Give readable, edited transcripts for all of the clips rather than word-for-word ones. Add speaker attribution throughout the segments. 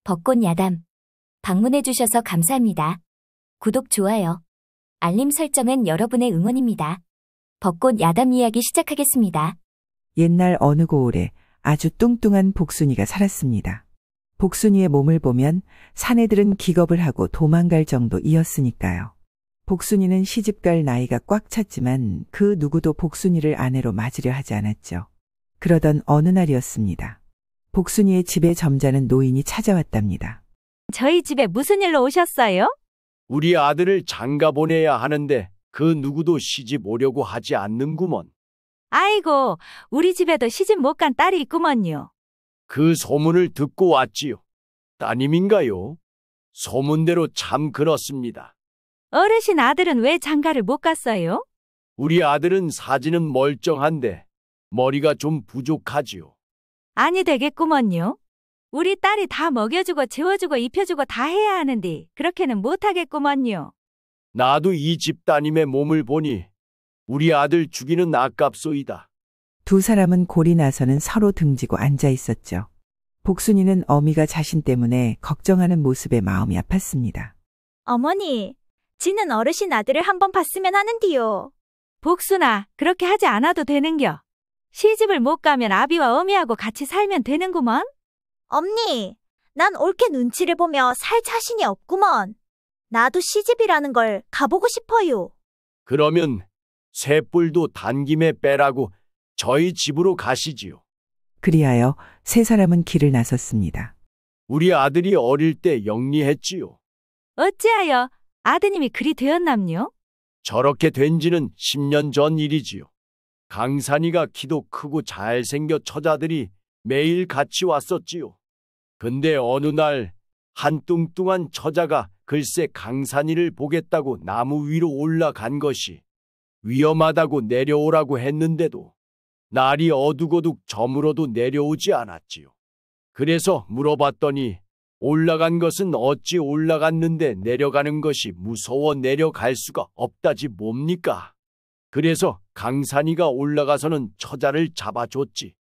Speaker 1: 벚꽃 야담. 방문해주셔서 감사합니다. 구독, 좋아요, 알림 설정은 여러분의 응원입니다. 벚꽃 야담 이야기 시작하겠습니다.
Speaker 2: 옛날 어느 고을에 아주 뚱뚱한 복순이가 살았습니다. 복순이의 몸을 보면 사내들은 기겁을 하고 도망갈 정도이었으니까요. 복순이는 시집갈 나이가 꽉 찼지만 그 누구도 복순이를 아내로 맞으려 하지 않았죠. 그러던 어느 날이었습니다. 복순이의 집에 점잖은 노인이 찾아왔답니다.
Speaker 3: 저희 집에 무슨 일로 오셨어요?
Speaker 4: 우리 아들을 장가 보내야 하는데 그 누구도 시집 오려고 하지 않는구먼.
Speaker 3: 아이고, 우리 집에도 시집 못 간 딸이 있구먼요.
Speaker 4: 그 소문을 듣고 왔지요. 따님인가요? 소문대로 참 그렇습니다.
Speaker 3: 어르신 아들은 왜 장가를 못 갔어요?
Speaker 4: 우리 아들은 사지는 멀쩡한데 머리가 좀 부족하지요.
Speaker 3: 아니 되겠구먼요. 우리 딸이 다 먹여주고 재워주고 입혀주고 다 해야 하는데 그렇게는 못하겠구먼요.
Speaker 4: 나도 이 집 따님의 몸을 보니 우리 아들 주기는 아깝소이다.
Speaker 2: 두 사람은 골이 나서는 서로 등지고 앉아 있었죠. 복순이는 어미가 자신 때문에 걱정하는 모습에 마음이 아팠습니다.
Speaker 5: 어머니, 지는 어르신 아들을 한번 봤으면 하는디요.
Speaker 3: 복순아, 그렇게 하지 않아도 되는겨. 시집을 못 가면 아비와 어미하고 같이 살면 되는구먼.
Speaker 5: 엄니, 난 옳게 눈치를 보며 살 자신이 없구먼. 나도 시집이라는 걸 가보고 싶어요.
Speaker 4: 그러면 셋불도 단김에 빼라고 저희 집으로 가시지요.
Speaker 2: 그리하여 세 사람은 길을 나섰습니다.
Speaker 4: 우리 아들이 어릴 때 영리했지요.
Speaker 3: 어찌하여 아드님이 그리 되었남요?
Speaker 4: 저렇게 된 지는 10년 전 일이지요. 강산이가 키도 크고 잘생겨 처자들이 매일 같이 왔었지요. 근데 어느 날 한 뚱뚱한 처자가 글쎄 강산이를 보겠다고 나무 위로 올라간 것이 위험하다고 내려오라고 했는데도 날이 어둑어둑 저물어도 내려오지 않았지요. 그래서 물어봤더니 올라간 것은 어찌 올라갔는데 내려가는 것이 무서워 내려갈 수가 없다지 뭡니까? 그래서 강산이가 올라가서는 처자를 잡아줬지.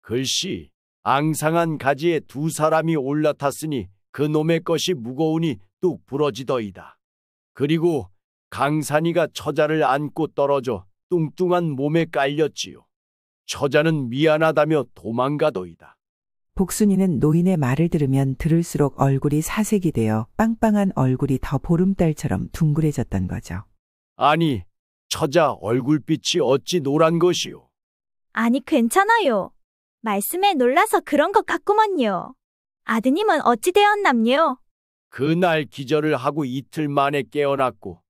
Speaker 4: 글씨 앙상한 가지에 두 사람이 올라탔으니 그 놈의 것이 무거우니 뚝 부러지더이다. 그리고 강산이가 처자를 안고 떨어져 뚱뚱한 몸에 깔렸지요. 처자는 미안하다며 도망가더이다.
Speaker 2: 복순이는 노인의 말을 들으면 들을수록 얼굴이 사색이 되어 빵빵한 얼굴이 더 보름달처럼 둥그레졌던 거죠.
Speaker 4: 아니, 처자 얼굴빛이 어찌 노란 것이요?
Speaker 5: 아니, 괜찮아요. 말씀에 놀라서 그런 것 같구먼요. 아드님은 어찌 되었남요?
Speaker 4: 그날 기절을 하고 이틀 만에 깨어났고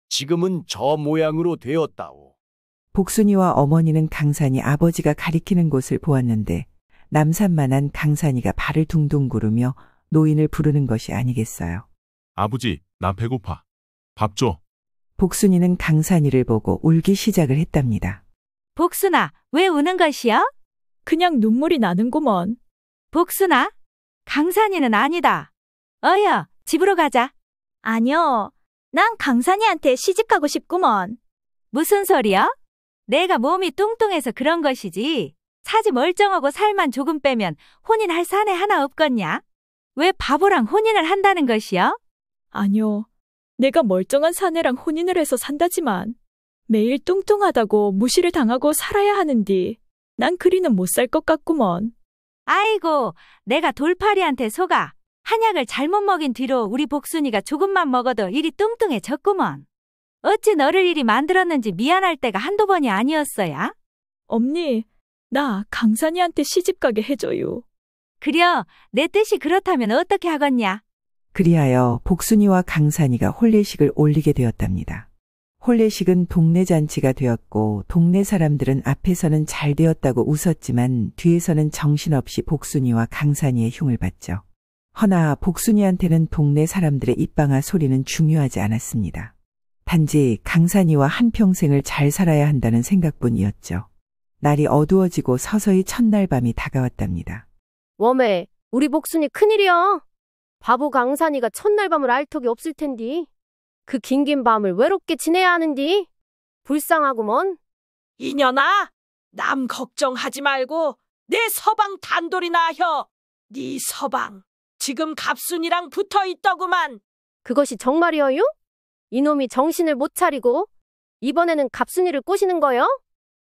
Speaker 4: 지금은 저 모양으로 되었다오.
Speaker 2: 복순이와 어머니는 강산이 아버지가 가리키는 곳을 보았는데 남산만한 강산이가 발을 둥둥 구르며 노인을 부르는 것이 아니겠어요.
Speaker 6: 아버지, 나 배고파. 밥 줘.
Speaker 2: 복순이는 강산이를 보고 울기 시작을 했답니다.
Speaker 3: 복순아, 왜 우는 것이여?
Speaker 5: 그냥 눈물이 나는구먼.
Speaker 3: 복순아, 강산이는 아니다. 어여, 집으로 가자.
Speaker 5: 아니요, 난 강산이한테 시집가고 싶구먼.
Speaker 3: 무슨 소리야? 내가 몸이 뚱뚱해서 그런 것이지. 사지 멀쩡하고 살만 조금 빼면 혼인할 사내 하나 없겠냐? 왜 바보랑 혼인을 한다는 것이여?
Speaker 7: 아니요. 내가 멀쩡한 사내랑 혼인을 해서 산다지만 매일 뚱뚱하다고 무시를 당하고 살아야 하는디 난 그리는 못 살 것 같구먼.
Speaker 3: 아이고, 내가 돌팔이한테 속아. 한약을 잘못 먹인 뒤로 우리 복순이가 조금만 먹어도 이리 뚱뚱해졌구먼. 어찌 너를 이리 만들었는지 미안할 때가 한두 번이 아니었어야?
Speaker 7: 엄니, 나 강산이한테 시집가게 해줘요.
Speaker 3: 그려, 내 뜻이 그렇다면 어떻게 하겠냐?
Speaker 2: 그리하여 복순이와 강산이가 혼례식을 올리게 되었답니다. 혼례식은 동네 잔치가 되었고 동네 사람들은 앞에서는 잘 되었다고 웃었지만 뒤에서는 정신없이 복순이와 강산이의 흉을 봤죠. 허나 복순이한테는 동네 사람들의 입방아 소리는 중요하지 않았습니다. 단지 강산이와 한평생을 잘 살아야 한다는 생각뿐이었죠. 날이 어두워지고 서서히 첫날 밤이 다가왔답니다.
Speaker 8: 웜에 우리 복순이 큰일이야. 바보 강산이가 첫날 밤을 알 턱이 없을 텐디. 그 긴긴 밤을 외롭게 지내야 하는디. 불쌍하구먼.
Speaker 9: 이년아, 남 걱정하지 말고 내 서방 단돌이나 하여. 네 서방 지금 갑순이랑 붙어 있더구만.
Speaker 8: 그것이 정말이어요? 이놈이 정신을 못 차리고 이번에는 갑순이를 꼬시는 거요?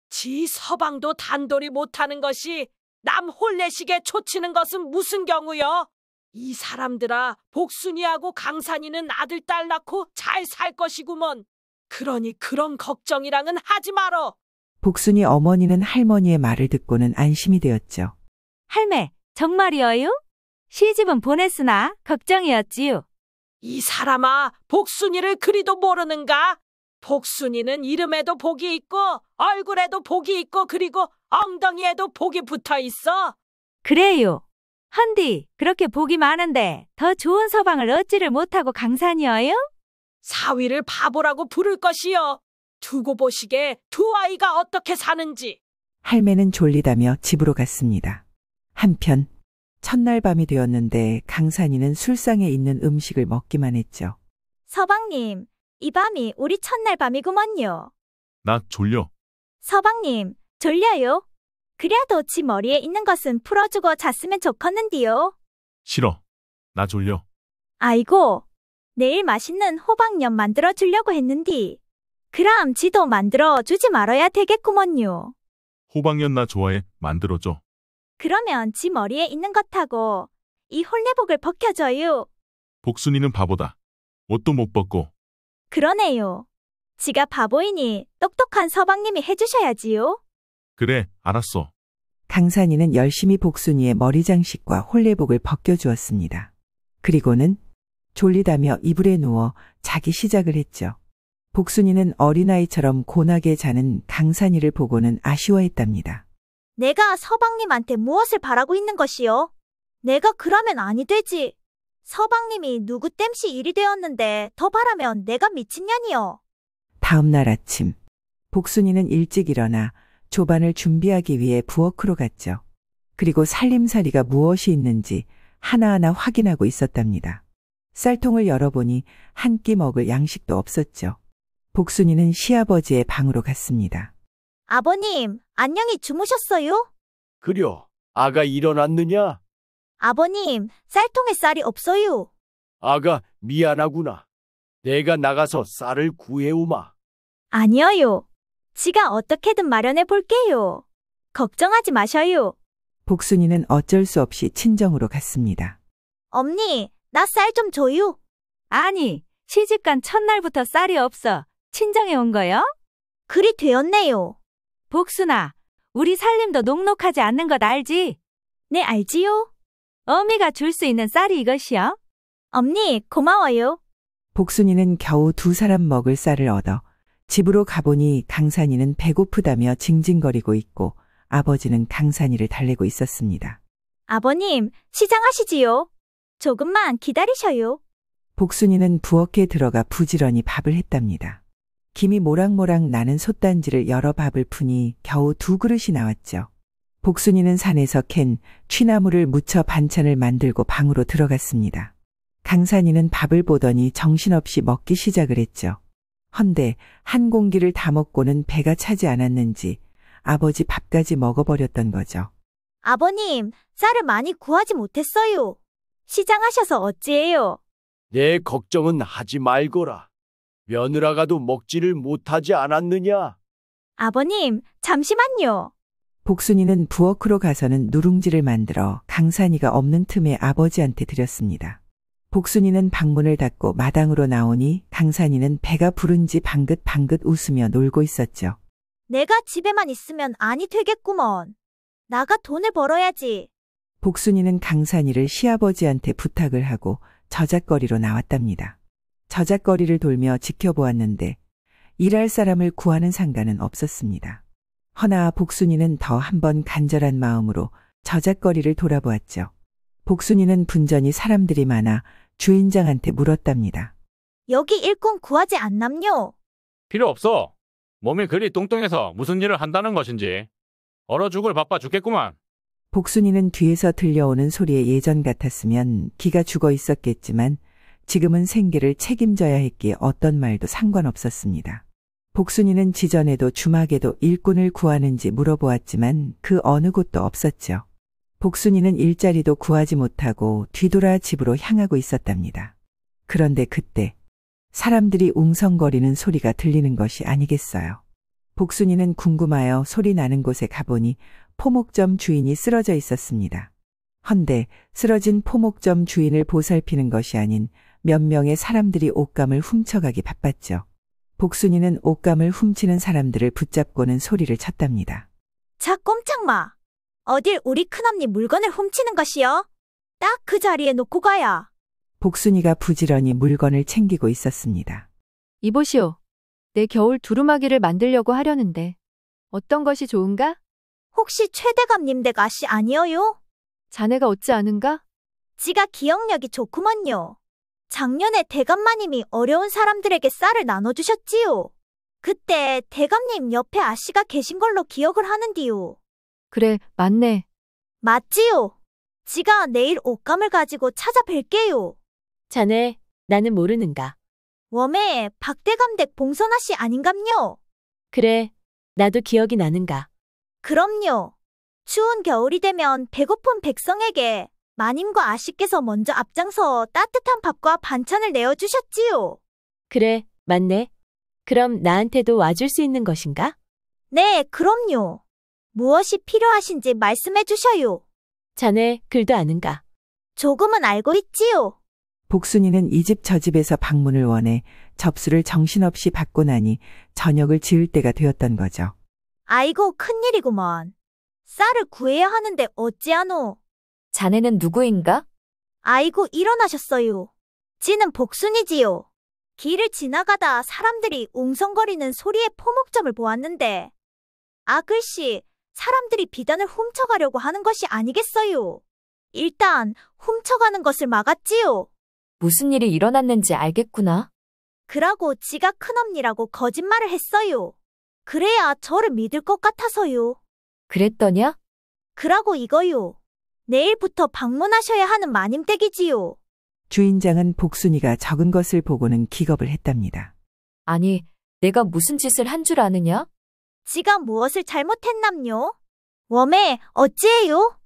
Speaker 9: 지 서방도 단돌이 못하는 것이 남 혼례식에 초치는 것은 무슨 경우여? 이 사람들아, 복순이하고 강산이는 아들 딸 낳고 잘 살 것이구먼. 그러니 그런 걱정이랑은 하지 말어.
Speaker 2: 복순이 어머니는 할머니의 말을 듣고는 안심이 되었죠.
Speaker 3: 할매, 정말이어요? 시집은 보냈으나 걱정이었지요.
Speaker 9: 이 사람아, 복순이를 그리도 모르는가? 복순이는 이름에도 복이 있고 얼굴에도 복이 있고 그리고 엉덩이에도 복이 붙어 있어.
Speaker 3: 그래요. 헌디, 그렇게 복이 많은데 더 좋은 서방을 얻지를 못하고 강산이어요?
Speaker 9: 사위를 바보라고 부를 것이요. 두고 보시게 두 아이가 어떻게 사는지.
Speaker 2: 할매는 졸리다며 집으로 갔습니다. 한편 첫날 밤이 되었는데 강산이는 술상에 있는 음식을 먹기만 했죠.
Speaker 5: 서방님, 이 밤이 우리 첫날 밤이구먼요.
Speaker 6: 나 졸려.
Speaker 5: 서방님, 졸려요? 그래도 지 머리에 있는 것은 풀어주고 잤으면 좋겠는디요.
Speaker 6: 싫어. 나 졸려.
Speaker 5: 아이고, 내일 맛있는 호박엿 만들어 주려고 했는디. 그럼 지도 만들어 주지 말아야 되겠구먼요.
Speaker 6: 호박연 나 좋아해. 만들어줘.
Speaker 5: 그러면 지 머리에 있는 것하고 이 혼례복을 벗겨줘요.
Speaker 6: 복순이는 바보다. 옷도 못 벗고.
Speaker 5: 그러네요. 지가 바보이니 똑똑한 서방님이 해주셔야지요.
Speaker 6: 그래, 알았어.
Speaker 2: 강산이는 열심히 복순이의 머리 장식과 혼례복을 벗겨주었습니다. 그리고는 졸리다며 이불에 누워 자기 시작을 했죠. 복순이는 어린아이처럼 고나게 자는 강산이를 보고는 아쉬워했답니다.
Speaker 5: 내가 서방님한테 무엇을 바라고 있는 것이요? 내가 그러면 아니 되지. 서방님이 누구 땜시 일이 되었는데 더 바라면 내가 미친년이요.
Speaker 2: 다음 날 아침, 복순이는 일찍 일어나 조반을 준비하기 위해 부엌으로 갔죠. 그리고 살림살이가 무엇이 있는지 하나하나 확인하고 있었답니다. 쌀통을 열어보니 한 끼 먹을 양식도 없었죠. 복순이는 시아버지의 방으로 갔습니다.
Speaker 5: 아버님, 안녕히 주무셨어요?
Speaker 4: 그려, 아가 일어났느냐?
Speaker 5: 아버님, 쌀통에 쌀이 없어요.
Speaker 4: 아가 미안하구나. 내가 나가서 쌀을 구해오마.
Speaker 5: 아니어요. 지가 어떻게든 마련해 볼게요. 걱정하지 마셔요.
Speaker 2: 복순이는 어쩔 수 없이 친정으로 갔습니다.
Speaker 5: 엄니, 나 쌀 좀 줘요.
Speaker 3: 아니, 시집간 첫날부터 쌀이 없어. 친정에 온 거요?
Speaker 5: 그리 되었네요.
Speaker 3: 복순아, 우리 살림도 녹록하지 않는 것 알지?
Speaker 5: 네, 알지요?
Speaker 3: 어미가 줄 수 있는 쌀이 이것이요.
Speaker 5: 엄니, 고마워요.
Speaker 2: 복순이는 겨우 두 사람 먹을 쌀을 얻어 집으로 가보니 강산이는 배고프다며 징징거리고 있고 아버지는 강산이를 달래고 있었습니다.
Speaker 5: 아버님, 시장하시지요. 조금만 기다리셔요.
Speaker 2: 복순이는 부엌에 들어가 부지런히 밥을 했답니다. 김이 모락모락 나는 솥단지를 열어 밥을 푸니 겨우 두 그릇이 나왔죠. 복순이는 산에서 캔 취나물을 무쳐 반찬을 만들고 방으로 들어갔습니다. 강산이는 밥을 보더니 정신없이 먹기 시작을 했죠. 헌데 한 공기를 다 먹고는 배가 차지 않았는지 아버지 밥까지 먹어버렸던 거죠.
Speaker 5: 아버님, 쌀을 많이 구하지 못했어요. 시장하셔서 어찌해요?
Speaker 4: 내 걱정은 하지 말거라. 며느라가도 먹지를 못하지 않았느냐?
Speaker 5: 아버님, 잠시만요.
Speaker 2: 복순이는 부엌으로 가서는 누룽지를 만들어 강산이가 없는 틈에 아버지한테 드렸습니다. 복순이는 방문을 닫고 마당으로 나오니 강산이는 배가 부른지 방긋방긋 웃으며 놀고 있었죠.
Speaker 5: 내가 집에만 있으면 아니 되겠구먼. 나가 돈을 벌어야지.
Speaker 2: 복순이는 강산이를 시아버지한테 부탁을 하고 저잣거리로 나왔답니다. 저잣거리를 돌며 지켜보았는데 일할 사람을 구하는 상가는 없었습니다. 허나 복순이는 더 한 번 간절한 마음으로 저잣거리를 돌아보았죠. 복순이는 분전히 사람들이 많아 주인장한테 물었답니다.
Speaker 5: 여기 일꾼 구하지 않남요?
Speaker 10: 필요 없어. 몸이 그리 뚱뚱해서 무슨 일을 한다는 것인지. 얼어 죽을 바빠 죽겠구만.
Speaker 2: 복순이는 뒤에서 들려오는 소리에 예전 같았으면 기가 죽어 있었겠지만 지금은 생계를 책임져야 했기에 어떤 말도 상관없었습니다. 복순이는 지전에도 주막에도 일꾼을 구하는지 물어보았지만 그 어느 곳도 없었죠. 복순이는 일자리도 구하지 못하고 뒤돌아 집으로 향하고 있었답니다. 그런데 그때 사람들이 웅성거리는 소리가 들리는 것이 아니겠어요. 복순이는 궁금하여 소리 나는 곳에 가보니 포목점 주인이 쓰러져 있었습니다. 헌데 쓰러진 포목점 주인을 보살피는 것이 아닌 몇 명의 사람들이 옷감을 훔쳐가기 바빴죠. 복순이는 옷감을 훔치는 사람들을 붙잡고는 소리를 쳤답니다.
Speaker 5: 자, 꼼짝마. 어딜 우리 큰언니 물건을 훔치는 것이여? 딱 그 자리에 놓고 가야.
Speaker 2: 복순이가 부지런히 물건을 챙기고 있었습니다.
Speaker 11: 이보시오. 내 겨울 두루마기를 만들려고 하려는데 어떤 것이 좋은가?
Speaker 5: 혹시 최대감님 댁 아씨 아니어요?
Speaker 11: 자네가 어찌 아는가?
Speaker 5: 지가 기억력이 좋구먼요. 작년에 대감마님이 어려운 사람들에게 쌀을 나눠주셨지요. 그때 대감님 옆에 아씨가 계신 걸로 기억을 하는디요.
Speaker 11: 그래, 맞네.
Speaker 5: 맞지요? 지가 내일 옷감을 가지고 찾아뵐게요.
Speaker 12: 자네, 나는 모르는가.
Speaker 5: 웜에 박대감 댁 봉선아씨 아닌감요?
Speaker 12: 그래, 나도 기억이 나는가.
Speaker 5: 그럼요. 추운 겨울이 되면 배고픈 백성에게 마님과 아씨께서 먼저 앞장서 따뜻한 밥과 반찬을 내어주셨지요.
Speaker 12: 그래, 맞네. 그럼 나한테도 와줄 수 있는 것인가?
Speaker 5: 네, 그럼요. 무엇이 필요하신지 말씀해 주셔요.
Speaker 12: 자네 글도 아는가?
Speaker 5: 조금은 알고 있지요.
Speaker 2: 복순이는 이 집 저 집에서 방문을 원해 접수를 정신없이 받고 나니 저녁을 지을 때가 되었던 거죠.
Speaker 5: 아이고, 큰일이구먼. 쌀을 구해야 하는데 어찌하노?
Speaker 1: 자네는 누구인가?
Speaker 5: 아이고, 일어나셨어요. 지는 복순이지요. 길을 지나가다 사람들이 웅성거리는 소리에 포목점을 보았는데, 아, 글씨, 사람들이 비단을 훔쳐가려고 하는 것이 아니겠어요. 일단 훔쳐가는 것을 막았지요.
Speaker 1: 무슨 일이 일어났는지 알겠구나.
Speaker 5: 그러고 지가 큰언니라고 거짓말을 했어요. 그래야 저를 믿을 것 같아서요.
Speaker 1: 그랬더냐?
Speaker 5: 그러고 이거요. 내일부터 방문하셔야 하는 마님 댁이지요.
Speaker 2: 주인장은 복순이가 적은 것을 보고는 기겁을 했답니다.
Speaker 1: 아니, 내가 무슨 짓을 한 줄 아느냐?
Speaker 5: 지가 무엇을 잘못했남요? 웜에 어찌해요?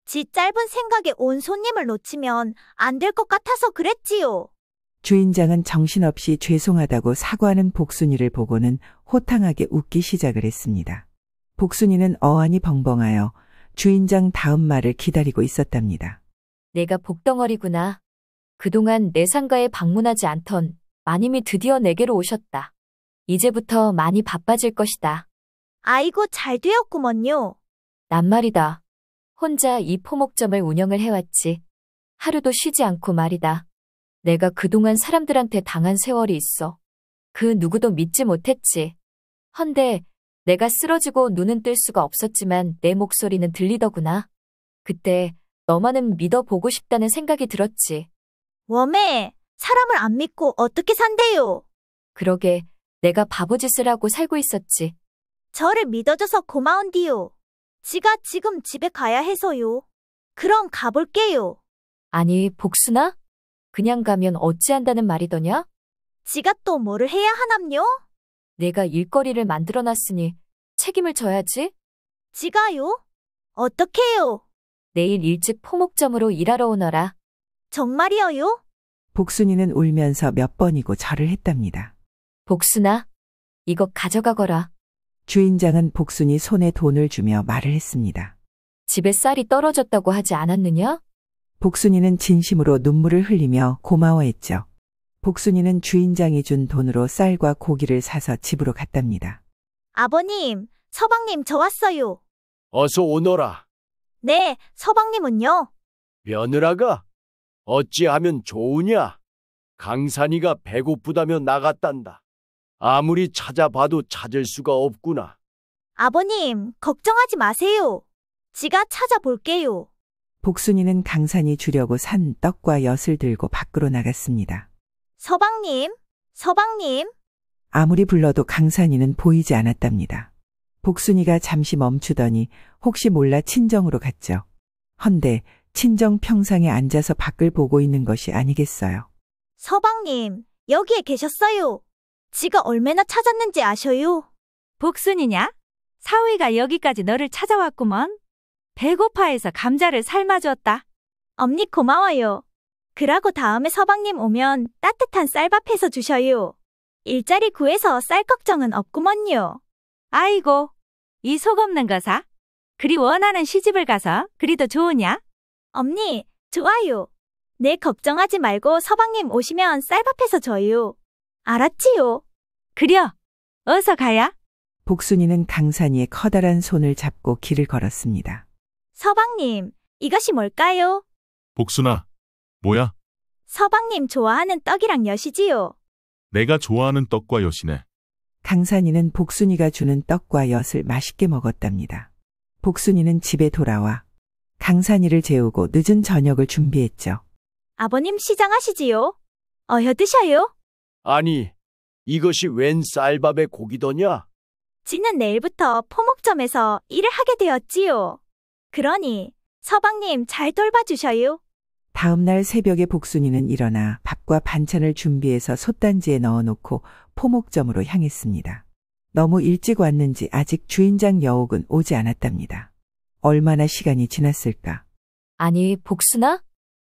Speaker 5: 지 짧은 생각에 온 손님을 놓치면 안 될 것 같아서 그랬지요.
Speaker 2: 주인장은 정신없이 죄송하다고 사과하는 복순이를 보고는 호탕하게 웃기 시작을 했습니다. 복순이는 어안이 벙벙하여 주인장 다음 말을 기다리고 있었답니다.
Speaker 1: 내가 복덩어리구나. 그동안 내 상가에 방문하지 않던 마님이 드디어 내게로 오셨다. 이제부터 많이 바빠질 것이다.
Speaker 5: 아이고, 잘 되었구먼요.
Speaker 1: 난 말이다. 혼자 이 포목점을 운영을 해왔지. 하루도 쉬지 않고 말이다. 내가 그동안 사람들한테 당한 세월이 있어. 그 누구도 믿지 못했지. 헌데 내가 쓰러지고 눈은 뜰 수가 없었지만 내 목소리는 들리더구나. 그때 너만은 믿어보고 싶다는 생각이 들었지.
Speaker 5: 웜에 사람을 안 믿고 어떻게 산대요?
Speaker 1: 그러게 내가 바보짓을 하고 살고 있었지.
Speaker 5: 저를 믿어줘서 고마운디요. 지가 지금 집에 가야 해서요. 그럼 가볼게요.
Speaker 1: 아니, 복순아? 그냥 가면 어찌한다는 말이더냐?
Speaker 5: 지가 또 뭐를 해야 하남요?
Speaker 1: 내가 일거리를 만들어놨으니 책임을 져야지.
Speaker 5: 지가요? 어떻게요?
Speaker 1: 내일 일찍 포목점으로 일하러 오너라.
Speaker 5: 정말이어요?
Speaker 2: 복순이는 울면서 몇 번이고 절을 했답니다.
Speaker 1: 복순아, 이거 가져가거라.
Speaker 2: 주인장은 복순이 손에 돈을 주며 말을 했습니다.
Speaker 1: 집에 쌀이 떨어졌다고 하지 않았느냐?
Speaker 2: 복순이는 진심으로 눈물을 흘리며 고마워했죠. 복순이는 주인장이 준 돈으로 쌀과 고기를 사서 집으로 갔답니다.
Speaker 5: 아버님, 서방님 저 왔어요.
Speaker 4: 어서 오너라.
Speaker 5: 네, 서방님은요?
Speaker 4: 며느라가 어찌하면 좋으냐? 강산이가 배고프다며 나갔단다. 아무리 찾아봐도 찾을 수가 없구나.
Speaker 5: 아버님, 걱정하지 마세요. 지가 찾아볼게요.
Speaker 2: 복순이는 강산이 주려고 산 떡과 엿을 들고 밖으로 나갔습니다.
Speaker 5: 서방님, 서방님.
Speaker 2: 아무리 불러도 강산이는 보이지 않았답니다. 복순이가 잠시 멈추더니 혹시 몰라 친정으로 갔죠. 헌데 친정 평상에 앉아서 밖을 보고 있는 것이 아니겠어요.
Speaker 5: 서방님, 여기에 계셨어요. 지가 얼마나 찾았는지 아셔요?
Speaker 3: 복순이냐? 사위가 여기까지 너를 찾아왔구먼. 배고파해서 감자를 삶아줬다.
Speaker 5: 언니 고마워요. 그러고 다음에 서방님 오면 따뜻한 쌀밥 해서 주셔요. 일자리 구해서 쌀 걱정은 없구먼요.
Speaker 3: 아이고, 이 속 없는 거사? 그리 원하는 시집을 가서 그리도 좋으냐?
Speaker 5: 언니, 좋아요. 내 걱정하지 말고 서방님 오시면 쌀밥 해서 줘요. 알았지요?
Speaker 3: 그려, 어서 가야.
Speaker 2: 복순이는 강산이의 커다란 손을 잡고 길을 걸었습니다.
Speaker 5: 서방님, 이것이 뭘까요?
Speaker 6: 복순아, 뭐야?
Speaker 5: 서방님 좋아하는 떡이랑 엿이지요.
Speaker 6: 내가 좋아하는 떡과 엿이네.
Speaker 2: 강산이는 복순이가 주는 떡과 엿을 맛있게 먹었답니다. 복순이는 집에 돌아와 강산이를 재우고 늦은 저녁을 준비했죠.
Speaker 5: 아버님 시장하시지요? 어여 드셔요?
Speaker 4: 아니, 이것이 웬 쌀밥에 고기더냐?
Speaker 5: 지는 내일부터 포목점에서 일을 하게 되었지요. 그러니 서방님 잘 돌봐주셔요.
Speaker 2: 다음 날 새벽에 복순이는 일어나 밥과 반찬을 준비해서 솥단지에 넣어놓고 포목점으로 향했습니다. 너무 일찍 왔는지 아직 주인장 여옥은 오지 않았답니다. 얼마나 시간이 지났을까?
Speaker 1: 아니, 복순아?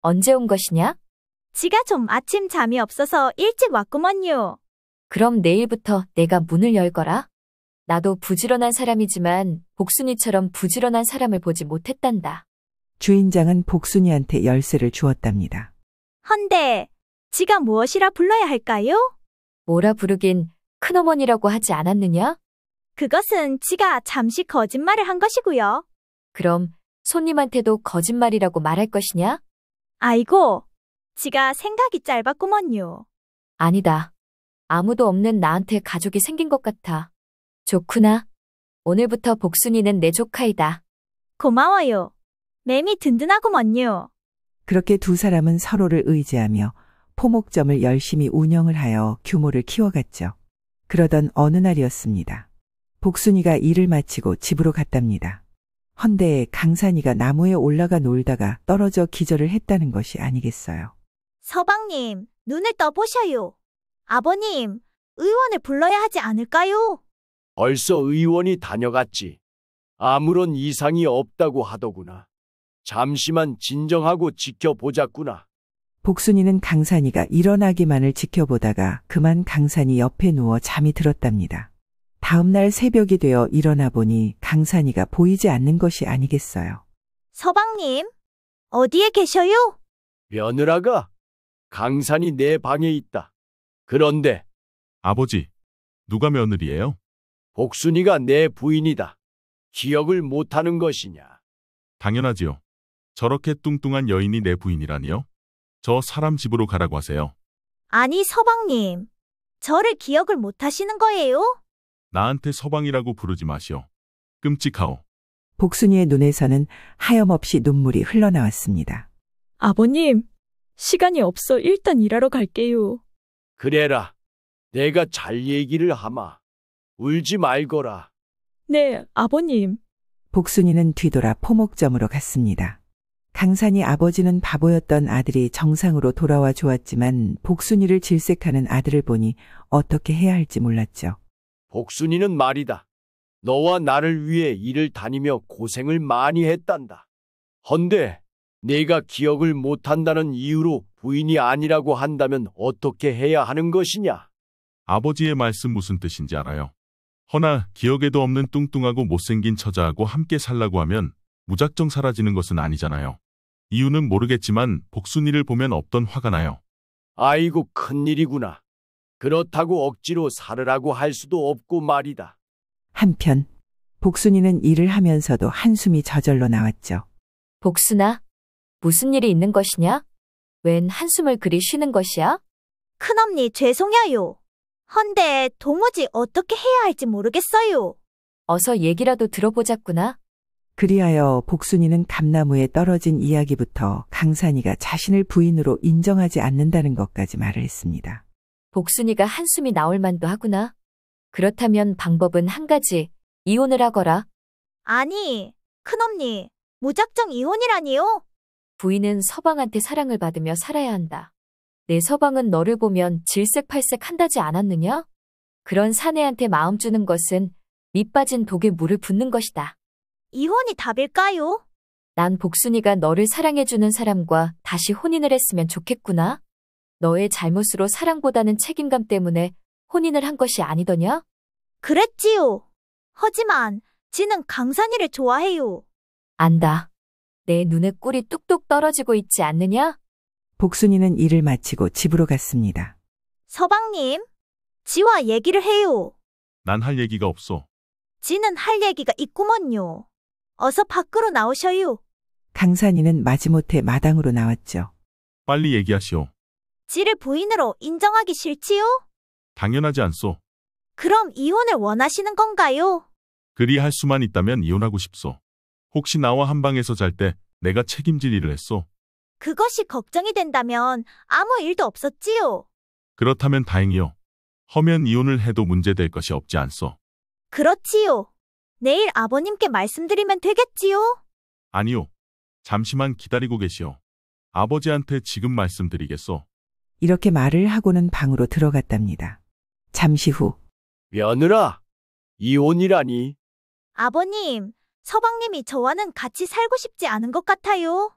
Speaker 1: 언제 온 것이냐?
Speaker 5: 지가 좀 아침 잠이 없어서 일찍 왔구먼요.
Speaker 1: 그럼 내일부터 내가 문을 열거라. 나도 부지런한 사람이지만 복순이처럼 부지런한 사람을 보지 못했단다.
Speaker 2: 주인장은 복순이한테 열쇠를 주었답니다.
Speaker 5: 헌데 지가 무엇이라 불러야 할까요?
Speaker 1: 뭐라 부르긴 큰어머니라고 하지 않았느냐?
Speaker 5: 그것은 지가 잠시 거짓말을 한 것이고요.
Speaker 1: 그럼 손님한테도 거짓말이라고 말할 것이냐?
Speaker 5: 아이고, 지가 생각이 짧았구먼요.
Speaker 1: 아니다. 아무도 없는 나한테 가족이 생긴 것 같아. 좋구나. 오늘부터 복순이는 내 조카이다.
Speaker 5: 고마워요. 맴이 든든하구먼요.
Speaker 2: 그렇게 두 사람은 서로를 의지하며 포목점을 열심히 운영을 하여 규모를 키워갔죠. 그러던 어느 날이었습니다. 복순이가 일을 마치고 집으로 갔답니다. 헌데 강산이가 나무에 올라가 놀다가 떨어져 기절을 했다는 것이 아니겠어요.
Speaker 5: 서방님, 눈을 떠보셔요. 아버님, 의원을 불러야 하지 않을까요?
Speaker 4: 벌써 의원이 다녀갔지. 아무런 이상이 없다고 하더구나. 잠시만 진정하고 지켜보자꾸나.
Speaker 2: 복순이는 강산이가 일어나기만을 지켜보다가 그만 강산이 옆에 누워 잠이 들었답니다. 다음 날 새벽이 되어 일어나 보니 강산이가 보이지 않는 것이 아니겠어요.
Speaker 5: 서방님, 어디에 계셔요?
Speaker 4: 며느라가 강산이 내 방에 있다. 그런데
Speaker 6: 아버지, 누가 며느리예요?
Speaker 4: 복순이가 내 부인이다. 기억을 못하는 것이냐?
Speaker 6: 당연하지요. 저렇게 뚱뚱한 여인이 내 부인이라니요? 저 사람 집으로 가라고 하세요.
Speaker 5: 아니, 서방님. 저를 기억을 못하시는 거예요?
Speaker 6: 나한테 서방이라고 부르지 마시오. 끔찍하오.
Speaker 2: 복순이의 눈에서는 하염없이 눈물이 흘러나왔습니다.
Speaker 7: 아버님, 시간이 없어 일단 일하러 갈게요.
Speaker 4: 그래라. 내가 잘 얘기를 하마. 울지 말거라.
Speaker 7: 네, 아버님.
Speaker 2: 복순이는 뒤돌아 포목점으로 갔습니다. 강산이 아버지는 바보였던 아들이 정상으로 돌아와 좋았지만 복순이를 질색하는 아들을 보니 어떻게 해야 할지 몰랐죠.
Speaker 4: 복순이는 말이다. 너와 나를 위해 일을 다니며 고생을 많이 했단다. 헌데 내가 기억을 못한다는 이유로 부인이 아니라고 한다면 어떻게 해야 하는 것이냐?
Speaker 6: 아버지의 말씀 무슨 뜻인지 알아요. 허나 기억에도 없는 뚱뚱하고 못생긴 처자하고 함께 살라고 하면 무작정 사라지는 것은 아니잖아요. 이유는 모르겠지만 복순이를 보면 없던 화가 나요.
Speaker 4: 아이고 큰일이구나. 그렇다고 억지로 살으라고 할 수도 없고 말이다.
Speaker 2: 한편 복순이는 일을 하면서도 한숨이 저절로 나왔죠.
Speaker 1: 복순아, 무슨 일이 있는 것이냐? 웬 한숨을 그리 쉬는 것이야?
Speaker 5: 큰언니 죄송해요. 헌데 도무지 어떻게 해야 할지 모르겠어요.
Speaker 1: 어서 얘기라도 들어보자꾸나.
Speaker 2: 그리하여 복순이는 감나무에 떨어진 이야기부터 강산이가 자신을 부인으로 인정하지 않는다는 것까지 말을 했습니다.
Speaker 1: 복순이가 한숨이 나올 만도 하구나. 그렇다면 방법은 한 가지, 이혼을 하거라.
Speaker 5: 아니, 큰언니, 무작정 이혼이라니요?
Speaker 1: 부인은 서방한테 사랑을 받으며 살아야 한다. 내 서방은 너를 보면 질색팔색 한다지 않았느냐? 그런 사내한테 마음 주는 것은 밑 빠진 독에 물을 붓는 것이다.
Speaker 5: 이혼이 답일까요?
Speaker 1: 난 복순이가 너를 사랑해주는 사람과 다시 혼인을 했으면 좋겠구나. 너의 잘못으로 사랑보다는 책임감 때문에 혼인을 한 것이 아니더냐?
Speaker 5: 그랬지요. 하지만 지는 강산이를 좋아해요.
Speaker 1: 안다. 내 눈에 꿀이 뚝뚝 떨어지고 있지 않느냐?
Speaker 2: 복순이는 일을 마치고 집으로 갔습니다.
Speaker 5: 서방님, 지와 얘기를 해요.
Speaker 6: 난 할 얘기가 없어.
Speaker 5: 지는 할 얘기가 있구먼요. 어서 밖으로 나오셔요.
Speaker 2: 강산이는 마지못해 마당으로 나왔죠.
Speaker 6: 빨리 얘기하시오.
Speaker 5: 지를 부인으로 인정하기 싫지요?
Speaker 6: 당연하지 않소.
Speaker 5: 그럼 이혼을 원하시는 건가요?
Speaker 6: 그리 할 수만 있다면 이혼하고 싶소. 혹시 나와 한 방에서 잘 때 내가 책임질 일을 했소.
Speaker 5: 그것이 걱정이 된다면 아무 일도 없었지요.
Speaker 6: 그렇다면 다행이요. 허면 이혼을 해도 문제될 것이 없지 않소.
Speaker 5: 그렇지요. 내일 아버님께 말씀드리면 되겠지요?
Speaker 6: 아니요. 잠시만 기다리고 계시오. 아버지한테 지금 말씀드리겠소.
Speaker 2: 이렇게 말을 하고는 방으로 들어갔답니다. 잠시 후
Speaker 4: 며느라, 이혼이라니.
Speaker 5: 아버님, 서방님이 저와는 같이 살고 싶지 않은 것 같아요.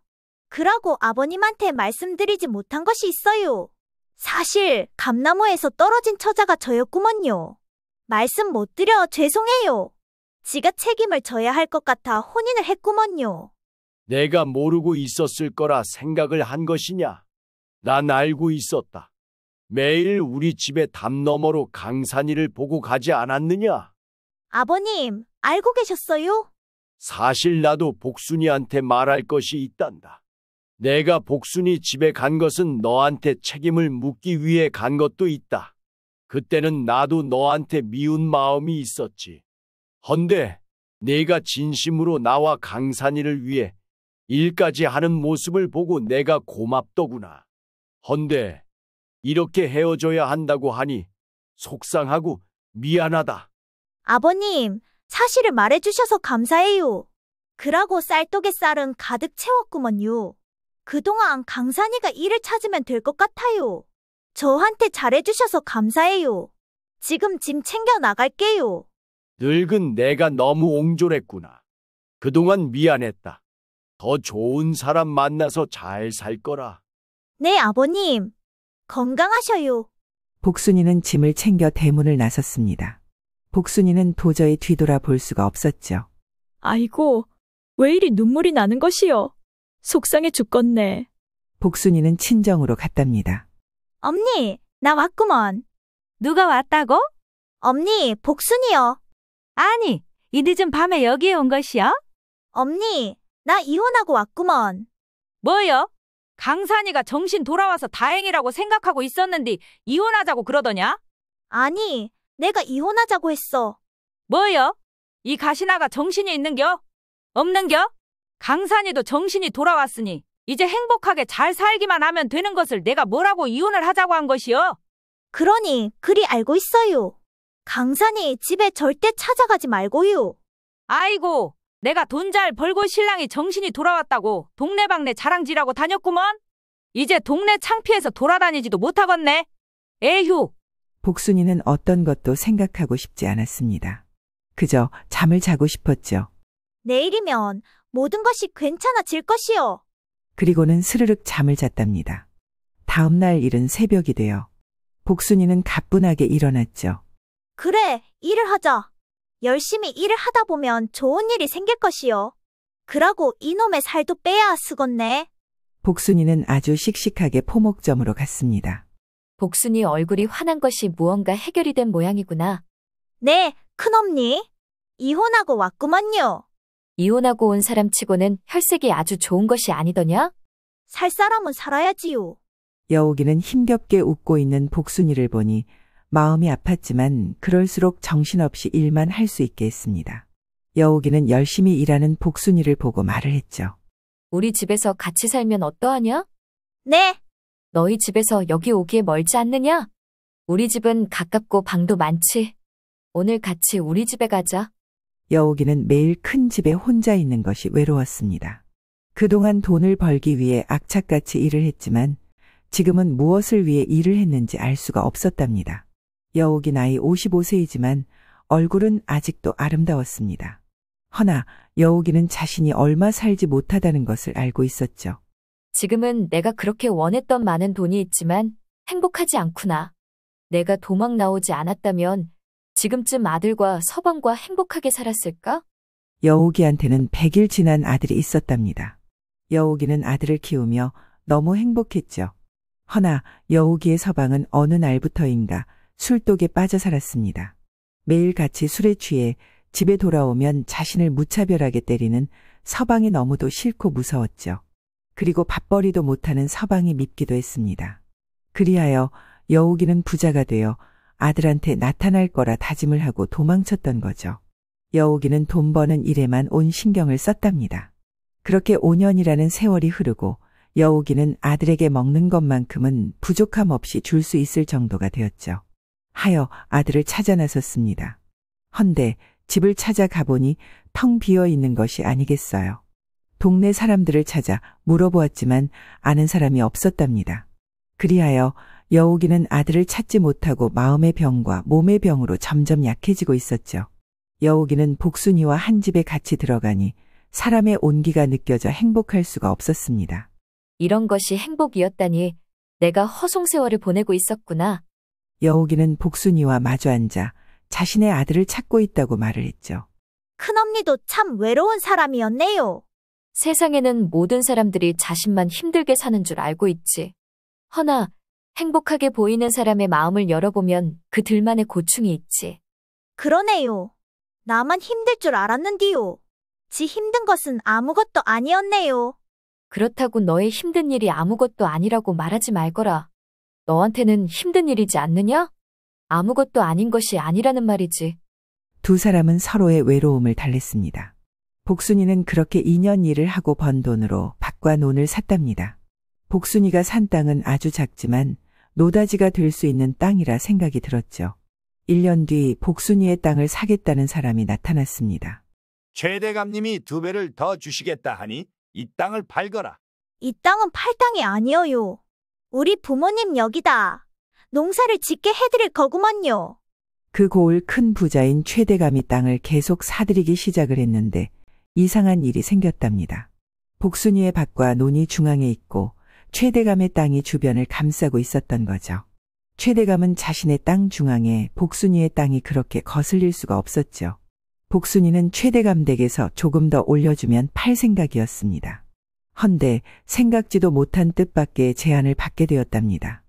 Speaker 5: 그러고 아버님한테 말씀드리지 못한 것이 있어요. 사실 감나무에서 떨어진 처자가 저였구먼요. 말씀 못 드려 죄송해요. 지가 책임을 져야 할 것 같아 혼인을 했구먼요.
Speaker 4: 내가 모르고 있었을 거라 생각을 한 것이냐? 난 알고 있었다. 매일 우리 집의 담 너머로 강산이를 보고 가지 않았느냐?
Speaker 5: 아버님, 알고 계셨어요?
Speaker 4: 사실 나도 복순이한테 말할 것이 있단다. 내가 복순이 집에 간 것은 너한테 책임을 묻기 위해 간 것도 있다. 그때는 나도 너한테 미운 마음이 있었지. 헌데 내가 진심으로 나와 강산이를 위해 일까지 하는 모습을 보고 내가 고맙더구나. 헌데 이렇게 헤어져야 한다고 하니 속상하고 미안하다.
Speaker 5: 아버님, 사실을 말해주셔서 감사해요. 그러고 쌀독에 쌀은 가득 채웠구먼요. 그동안 강산이가 일을 찾으면 될 것 같아요. 저한테 잘해주셔서 감사해요. 지금 짐 챙겨 나갈게요.
Speaker 4: 늙은 내가 너무 옹졸했구나. 그동안 미안했다. 더 좋은 사람 만나서 잘 살 거라.
Speaker 5: 네, 아버님. 건강하셔요.
Speaker 2: 복순이는 짐을 챙겨 대문을 나섰습니다. 복순이는 도저히 뒤돌아 볼 수가 없었죠.
Speaker 7: 아이고, 왜 이리 눈물이 나는 것이요? 속상해 죽겠네.
Speaker 2: 복순이는 친정으로 갔답니다.
Speaker 5: 엄니, 나 왔구먼.
Speaker 3: 누가 왔다고?
Speaker 5: 엄니, 복순이요.
Speaker 3: 아니, 이 늦은 밤에 여기에 온 것이요?
Speaker 5: 엄니, 나 이혼하고 왔구먼.
Speaker 3: 뭐요? 강산이가 정신 돌아와서 다행이라고 생각하고 있었는데 이혼하자고 그러더냐?
Speaker 5: 아니, 내가 이혼하자고 했어.
Speaker 3: 뭐요? 이 가시나가 정신이 있는겨? 없는겨? 강산이도 정신이 돌아왔으니 이제 행복하게 잘 살기만 하면 되는 것을 내가 뭐라고 이혼을 하자고 한 것이요?
Speaker 5: 그러니 그리 알고 있어요. 강산이 집에 절대 찾아가지 말고요.
Speaker 3: 아이고, 내가 돈 잘 벌고 신랑이 정신이 돌아왔다고 동네방네 자랑질하고 다녔구먼. 이제 동네 창피해서 돌아다니지도 못하겠네. 에휴.
Speaker 2: 복순이는 어떤 것도 생각하고 싶지 않았습니다. 그저 잠을 자고 싶었죠.
Speaker 5: 내일이면 모든 것이 괜찮아질 것이요.
Speaker 2: 그리고는 스르륵 잠을 잤답니다. 다음 날 일은 새벽이 되어 복순이는 가뿐하게 일어났죠.
Speaker 5: 그래, 일을 하자. 열심히 일을 하다 보면 좋은 일이 생길 것이요. 그러고 이놈의 살도 빼야 쓰겄네.
Speaker 2: 복순이는 아주 씩씩하게 포목점으로 갔습니다.
Speaker 1: 복순이 얼굴이 환한 것이 무언가 해결이 된 모양이구나.
Speaker 5: 네, 큰엄니. 이혼하고 왔구먼요.
Speaker 1: 이혼하고 온 사람 치고는 혈색이 아주 좋은 것이 아니더냐?
Speaker 5: 살 사람은 살아야지요.
Speaker 2: 여옥이는 힘겹게 웃고 있는 복순이를 보니 마음이 아팠지만 그럴수록 정신없이 일만 할 수 있게 했습니다. 여옥이는 열심히 일하는 복순이를 보고 말을 했죠.
Speaker 1: 우리 집에서 같이 살면 어떠하냐?
Speaker 5: 네.
Speaker 1: 너희 집에서 여기 오기에 멀지 않느냐? 우리 집은 가깝고 방도 많지. 오늘 같이 우리 집에 가자.
Speaker 2: 여옥이는 매일 큰 집에 혼자 있는 것이 외로웠습니다. 그동안 돈을 벌기 위해 악착같이 일을 했지만 지금은 무엇을 위해 일을 했는지 알 수가 없었답니다. 여옥이 나이 55세이지만 얼굴은 아직도 아름다웠습니다. 허나 여우기는 자신이 얼마 살지 못하다는 것을 알고 있었죠.
Speaker 1: 지금은 내가 그렇게 원했던 많은 돈이 있지만 행복하지 않구나. 내가 도망 나오지 않았다면 지금쯤 아들과 서방과 행복하게 살았을까?
Speaker 2: 여우기한테는 100일 지난 아들이 있었답니다. 여우기는 아들을 키우며 너무 행복했죠. 허나 여우기의 서방은 어느 날부터인가 술독에 빠져 살았습니다. 매일 같이 술에 취해 집에 돌아오면 자신을 무차별하게 때리는 서방이 너무도 싫고 무서웠죠. 그리고 밥벌이도 못하는 서방이 밉기도 했습니다. 그리하여 여우기는 부자가 되어 아들한테 나타날 거라 다짐을 하고 도망쳤던 거죠. 여우기는 돈 버는 일에만 온 신경을 썼답니다. 그렇게 5년이라는 세월이 흐르고 여우기는 아들에게 먹는 것만큼은 부족함 없이 줄 수 있을 정도가 되었죠. 하여 아들을 찾아 나섰습니다. 헌데 집을 찾아가 보니 텅 비어 있는 것이 아니겠어요. 동네 사람들을 찾아 물어보았지만 아는 사람이 없었답니다. 그리하여 여우기는 아들을 찾지 못하고 마음의 병과 몸의 병으로 점점 약해지고 있었죠. 여우기는 복순이와 한 집에 같이 들어가니 사람의 온기가 느껴져 행복할 수가 없었습니다.
Speaker 1: 이런 것이 행복이었다니 내가 허송세월을 보내고 있었구나.
Speaker 2: 여우기는 복순이와 마주 앉아 자신의 아들을 찾고 있다고 말을 했죠.
Speaker 5: 큰언니도 참 외로운 사람이었네요.
Speaker 1: 세상에는 모든 사람들이 자신만 힘들게 사는 줄 알고 있지. 허나 행복하게 보이는 사람의 마음을 열어보면 그들만의 고충이 있지.
Speaker 5: 그러네요. 나만 힘들 줄 알았는디요. 지 힘든 것은 아무것도 아니었네요.
Speaker 1: 그렇다고 너의 힘든 일이 아무것도 아니라고 말하지 말거라. 너한테는 힘든 일이지 않느냐? 아무것도 아닌 것이 아니라는 말이지.
Speaker 2: 두 사람은 서로의 외로움을 달랬습니다. 복순이는 그렇게 2년 일을 하고 번 돈으로 밭과 논을 샀답니다. 복순이가 산 땅은 아주 작지만 노다지가 될 수 있는 땅이라 생각이 들었죠. 1년 뒤 복순이의 땅을 사겠다는 사람이 나타났습니다.
Speaker 13: 최대감님이 2배를 더 주시겠다 하니 이 땅을 팔거라.
Speaker 5: 이 땅은 팔 땅이 아니어요. 우리 부모님 여기다 농사를 짓게 해드릴 거구먼요.
Speaker 2: 그 고을 큰 부자인 최대감이 땅을 계속 사들이기 시작을 했는데 이상한 일이 생겼답니다. 복순이의 밭과 논이 중앙에 있고 최대감의 땅이 주변을 감싸고 있었던 거죠. 최대감은 자신의 땅 중앙에 복순이의 땅이 그렇게 거슬릴 수가 없었죠. 복순이는 최대감 댁에서 조금 더 올려주면 팔 생각이었습니다. 헌데 생각지도 못한 뜻밖의 제안을 받게 되었답니다.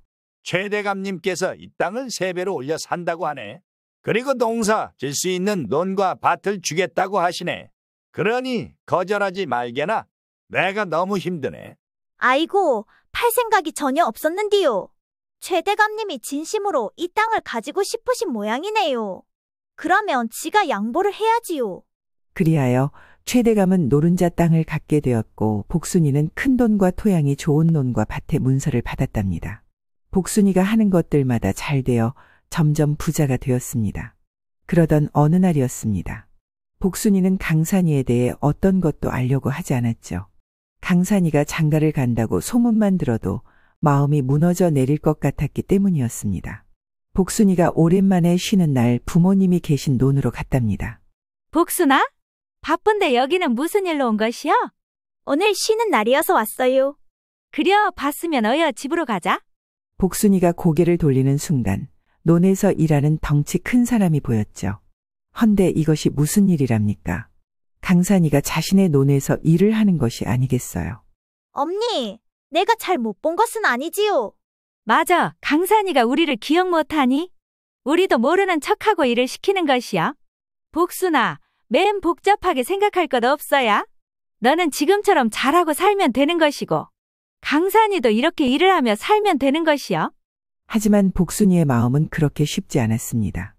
Speaker 13: 최대감님께서 이 땅을 3배로 올려 산다고 하네. 그리고 농사 질 수 있는 논과 밭을 주겠다고 하시네. 그러니 거절하지 말게나. 내가 너무 힘드네.
Speaker 5: 아이고, 팔 생각이 전혀 없었는디요. 최대감님이 진심으로 이 땅을 가지고 싶으신 모양이네요. 그러면 지가 양보를 해야지요.
Speaker 2: 그리하여 최대감은 노른자 땅을 갖게 되었고 복순이는 큰 돈과 토양이 좋은 논과 밭의 문서를 받았답니다. 복순이가 하는 것들마다 잘 되어 점점 부자가 되었습니다. 그러던 어느 날이었습니다. 복순이는 강산이에 대해 어떤 것도 알려고 하지 않았죠. 강산이가 장가를 간다고 소문만 들어도 마음이 무너져 내릴 것 같았기 때문이었습니다. 복순이가 오랜만에 쉬는 날 부모님이 계신 논으로 갔답니다.
Speaker 3: 복순아? 바쁜데 여기는 무슨 일로 온 것이여?
Speaker 5: 오늘 쉬는 날이어서 왔어요.
Speaker 3: 그려 봤으면 어여 집으로 가자.
Speaker 2: 복순이가 고개를 돌리는 순간 논에서 일하는 덩치 큰 사람이 보였죠. 헌데 이것이 무슨 일이랍니까? 강산이가 자신의 논에서 일을 하는 것이 아니겠어요.
Speaker 5: 엄니, 내가 잘 못 본 것은 아니지요.
Speaker 3: 맞아, 강산이가 우리를 기억 못하니? 우리도 모르는 척하고 일을 시키는 것이야. 복순아, 맨 복잡하게 생각할 것 없어야? 너는 지금처럼 잘하고 살면 되는 것이고 강산이도 이렇게 일을 하며 살면 되는 것이요.
Speaker 2: 하지만 복순이의 마음은 그렇게 쉽지 않았습니다.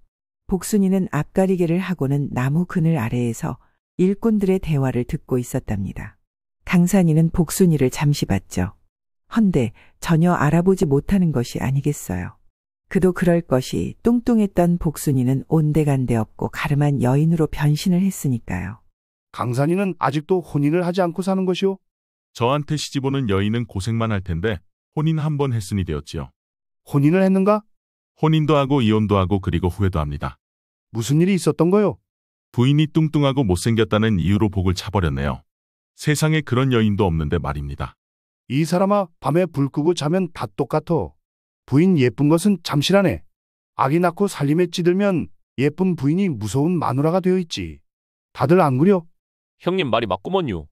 Speaker 2: 복순이는 앞가리개를 하고는 나무 그늘 아래에서 일꾼들의 대화를 듣고 있었답니다. 강산이는 복순이를 잠시 봤죠. 헌데 전혀 알아보지 못하는 것이 아니겠어요. 그도 그럴 것이 뚱뚱했던 복순이는 온데간데 없고 가름한 여인으로 변신을 했으니까요.
Speaker 14: 강산이는 아직도 혼인을 하지 않고 사는 것이오?
Speaker 6: 저한테 시집오는 여인은 고생만 할 텐데 혼인 한 번 했으니 되었지요.
Speaker 14: 혼인을 했는가?
Speaker 6: 혼인도 하고 이혼도 하고 그리고 후회도 합니다.
Speaker 14: 무슨 일이 있었던 거요?
Speaker 6: 부인이 뚱뚱하고 못생겼다는 이유로 복을 차버렸네요. 세상에 그런 여인도 없는데 말입니다.
Speaker 14: 이 사람아, 밤에 불 끄고 자면 다 똑같어. 부인 예쁜 것은 잠시라네. 아기 낳고 살림에 찌들면 예쁜 부인이 무서운 마누라가 되어 있지. 다들 안 그려?
Speaker 15: 형님 말이 맞구먼요.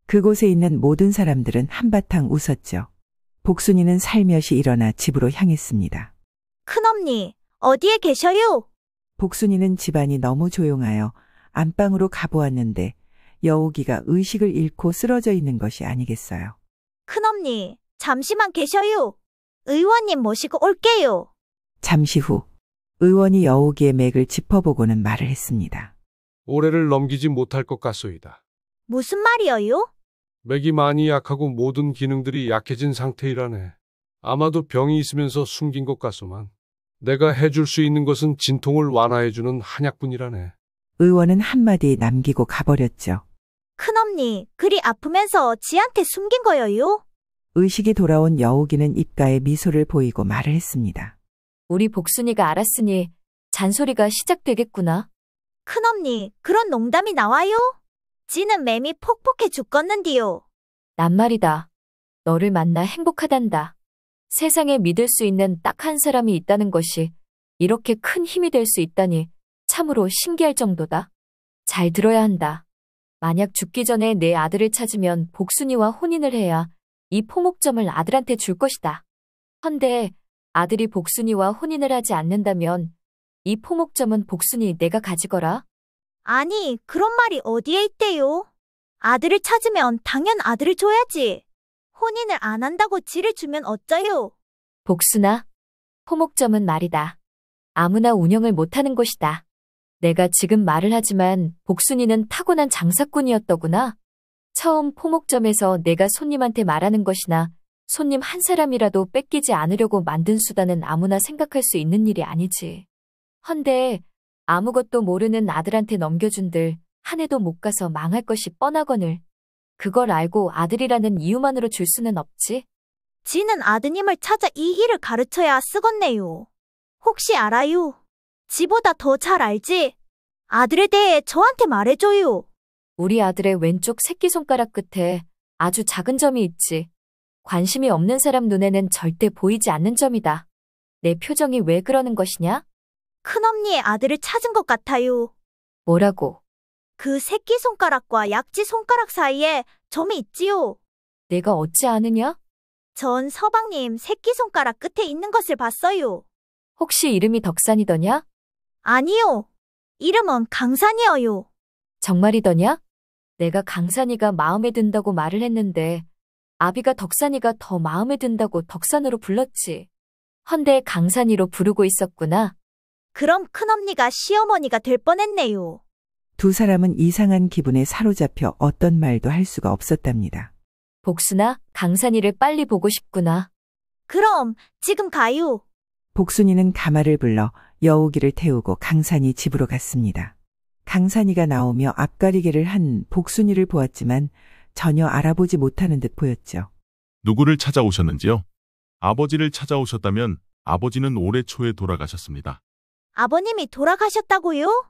Speaker 2: 그곳에 있는 모든 사람들은 한바탕 웃었죠. 복순이는 살며시 일어나 집으로 향했습니다.
Speaker 5: 큰언니, 어디에 계셔요?
Speaker 2: 복순이는 집안이 너무 조용하여 안방으로 가보았는데 여옥이가 의식을 잃고 쓰러져 있는 것이 아니겠어요.
Speaker 5: 큰언니, 잠시만 계셔요. 의원님 모시고 올게요.
Speaker 2: 잠시 후 의원이 여옥이의 맥을 짚어보고는 말을 했습니다.
Speaker 16: 올해를 넘기지 못할 것 같소이다.
Speaker 5: 무슨 말이어요?
Speaker 16: 맥이 많이 약하고 모든 기능들이 약해진 상태이라네. 아마도 병이 있으면서 숨긴 것 같소만. 내가 해줄 수 있는 것은 진통을 완화해주는 한약뿐이라네.
Speaker 2: 의원은 한마디 남기고 가버렸죠.
Speaker 5: 큰언니, 그리 아프면서 지한테 숨긴 거여요?
Speaker 2: 의식이 돌아온 여옥이는 입가에 미소를 보이고 말을 했습니다.
Speaker 1: 우리 복순이가 알았으니 잔소리가 시작되겠구나.
Speaker 5: 큰언니, 그런 농담이 나와요? 지는 맴이 폭폭해 죽겠는디요.
Speaker 1: 난 말이다. 너를 만나 행복하단다. 세상에 믿을 수 있는 딱 한 사람이 있다는 것이 이렇게 큰 힘이 될 수 있다니 참으로 신기할 정도다. 잘 들어야 한다. 만약 죽기 전에 내 아들을 찾으면 복순이와 혼인을 해야 이 포목점을 아들한테 줄 것이다. 헌데 아들이 복순이와 혼인을 하지 않는다면 이 포목점은 복순이 내가 가지거라.
Speaker 5: 아니, 그런 말이 어디에 있대요? 아들을 찾으면 당연 아들을 줘야지. 혼인을 안 한다고 지를 주면 어쩌요?
Speaker 1: 복순아, 포목점은 말이다. 아무나 운영을 못하는 곳이다. 내가 지금 말을 하지만 복순이는 타고난 장사꾼이었더구나. 처음 포목점에서 내가 손님한테 말하는 것이나 손님 한 사람이라도 뺏기지 않으려고 만든 수단은 아무나 생각할 수 있는 일이 아니지. 헌데 아무것도 모르는 아들한테 넘겨준들 한 해도 못 가서 망할 것이 뻔하거늘. 그걸 알고 아들이라는 이유만으로 줄 수는 없지.
Speaker 5: 지는 아드님을 찾아 이 일을 가르쳐야 쓰겄네요. 혹시 알아요? 지보다 더 잘 알지? 아들에 대해 저한테 말해줘요.
Speaker 1: 우리 아들의 왼쪽 새끼손가락 끝에 아주 작은 점이 있지. 관심이 없는 사람 눈에는 절대 보이지 않는 점이다. 내 표정이 왜 그러는 것이냐?
Speaker 5: 큰언니의 아들을 찾은 것 같아요.
Speaker 1: 뭐라고?
Speaker 5: 그 새끼손가락과 약지손가락 사이에 점이 있지요.
Speaker 1: 내가 어찌 아느냐?
Speaker 5: 전 서방님 새끼손가락 끝에 있는 것을 봤어요.
Speaker 1: 혹시 이름이 덕산이더냐?
Speaker 5: 아니요. 이름은 강산이어요.
Speaker 1: 정말이더냐? 내가 강산이가 마음에 든다고 말을 했는데 아비가 덕산이가 더 마음에 든다고 덕산으로 불렀지. 헌데 강산이로 부르고 있었구나.
Speaker 5: 그럼 큰언니가 시어머니가 될 뻔했네요.
Speaker 2: 두 사람은 이상한 기분에 사로잡혀 어떤 말도 할 수가 없었답니다.
Speaker 1: 복순아, 강산이를 빨리 보고 싶구나.
Speaker 5: 그럼 지금 가요.
Speaker 2: 복순이는 가마를 불러 여우기를 태우고 강산이 집으로 갔습니다. 강산이가 나오며 앞가리개를 한 복순이를 보았지만 전혀 알아보지 못하는 듯 보였죠.
Speaker 6: 누구를 찾아오셨는지요? 아버지를 찾아오셨다면 아버지는 올해 초에 돌아가셨습니다.
Speaker 5: 아버님이 돌아가셨다고요?